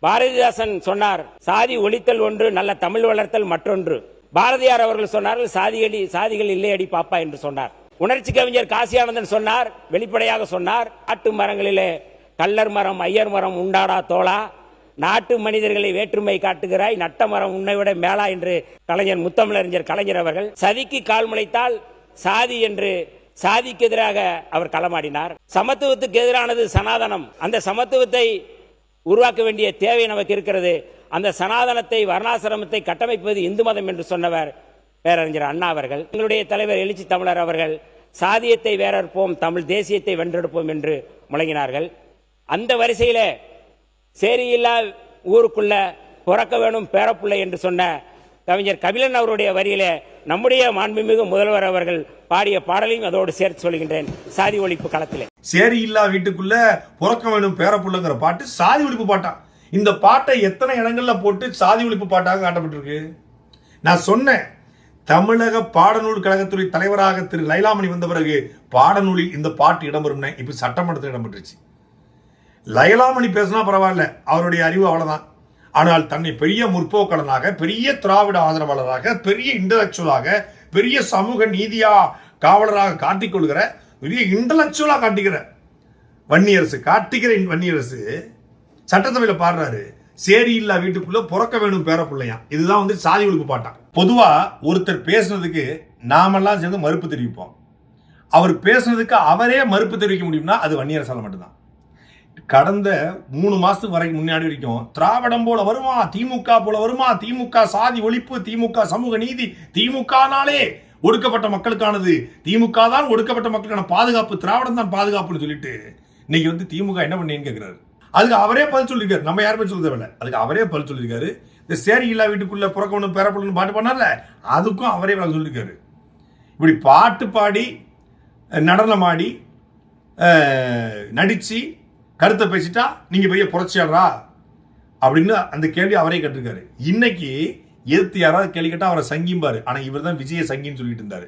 பாரதிதாசன் சொன்னார், சாதி ஒழித்தல் ஒன்று, நல்ல தமிழ் வளர்த்தல் மற்றொன்று. பாரதியார் அவர்கள் சொன்னார்கள், சாதிகள் இல்லையடி பாப்பா என்று சொன்னார். உணர்ச்சி கவிஞர் காசியானந்தன் சொன்னார், வெளிப்படையாக சொன்னார், நாட்டு மரங்களிலே கள்ளர் மரம் ஐயர் மரம் உண்டாடா தோளா, நாட்டு மனிதர்களை வேற்றுமை காட்டுகிறாய், நட்ட மரம் உன்னை விட மேலா என்று கலைஞர் முத்தமிழறிஞர் கலைஞர் அவர்கள் சதிக்கு கால் முளைத்தால் சாதி என்று சாதிக்கு எதிராக அவர் களமாடினார். சமத்துவத்துக்கு எதிரானது சனாதனம். அந்த சமத்துவத்தை உருவாக்க வேண்டிய தேவை நமக்கு இருக்கிறது. அந்த சனாதனத்தை வர்ணாசிரமத்தை கட்டமைப்பது இந்து மதம் என்று சொன்னவர் பேரறிஞர் அண்ணா அவர்கள். எங்களுடைய தலைவர் எழுச்சி தமிழர் அவர்கள் சாதியத்தை வேறறுப்போம், தமிழ் தேசியத்தை வென்றெடுப்போம் என்று முழங்கினார்கள். அந்த வரிசையில சேரியில்லா ஊருக்குள்ள பிறக்க வேணும் பேரப்புள்ளை என்று சொன்ன கவிஞர் கபிலன் அவருடைய வரியில நம்முடைய மாண்புமிகு முதல்வர் அவர்கள் பாடிய பாடலையும் அதோடு சேர்த்து சொல்கின்றேன். சாதி ஒழிப்பு களத்திலே சேரியில்லா வீட்டுக்குள்ள பிறக்க வேணும் பேரப்புள்ளங்கிற பாட்டு சாதி ஒழிப்பு பாட்டா. இந்த பாட்டை எத்தனை இடங்கள்ல போட்டு சாதி ஒழிப்பு பாட்டாக காட்டப்பட்டிருக்கு. நான் சொன்னேன், தமிழக பாடநூல் கழகத்துறை தலைவராக திரு லைலாமணி வந்த பிறகு பாடநூலில் இந்த பாட்டு இடம்பெறும். இப்ப சட்டமன்றத்தில் இடம்பெற்றுச்சு. லைலாமணி பேசினா பரவாயில்ல, அவருடைய அறிவு அவ்வளவுதான். ஆனால் தன்னை பெரிய முற்போக்கலனாக, பெரிய திராவிட ஆதரவாளராக, பெரிய இன்டலெக்சுவலாக, பெரிய சமூக நீதியா காவலராக காட்டிக்கொள்கிற, பெரிய இன்டலெக்சுவலா காட்டிக்கிற வன்னியரசு சட்டசபையில் பாடுறாரு, சேரி இல்லா வீட்டுக்குள்ள பிறக்க வேணும் பேரப்பிள்ளையா. இதுதான் சாதி ஒழிப்பு பாட்டான். பொதுவா ஒருத்தர் பேசுனதுக்கு நாமெல்லாம் சேர்ந்து மறுப்பு தெரிவிப்போம். அவர் பேசுனதுக்கு அவரே மறுப்பு தெரிவிக்க முடியும்னா அது வன்னியரசால மட்டும்தான். கடந்த 3 மாசத்துக்கு வரைக்கும் முன்னாடி வரைக்கும் திராவிடம் போல வருமா, திமுக போல வருமா, திமுக சாதி ஒழிப்பு, திமுக சமூக நீதி, திமுகனாலே ஒடுக்கப்பட்ட மக்களுக்கானது, திமுக தான் ஒடுக்கப்பட்ட மக்களுக்கான பாதுகாப்பு, திராவிடம் தான் பாதுகாப்புன்னு சொல்லிட்டு இன்னைக்கு திமுக என்ன பண்ணேன்னு கேட்கிறாரு. அதுக்கு அவரே பதில் சொல்லியிருக்காரு. நம்ம யாருமே சொல்ல தேவையில்ல, அதுக்கு அவரே பதில் சொல்லியிருக்காரு. இந்த சேரி இல்லா வீட்டுக்குள்ள பிறக்கணும் பேரப்படணும் பாட்டு பண்ணார்ல, அதுக்கும் அவரே சொல்லியிருக்காரு. இப்படி பாட்டு பாடி நடனமாடி நடிச்சு கருத்தை பேசிட்டா நீங்க பெரிய புரட்சியாளரா அப்படின்னு அந்த கேள்வி அவரே கேட்டிருக்காரு. இன்னைக்கு எதிர்த்து யாராவது கேள்வி கேட்டா அவரை சங்கிம்பாரு. ஆனா இவர் தான் விஜய சங்கின்னு சொல்லிட்டு இருந்தாரு.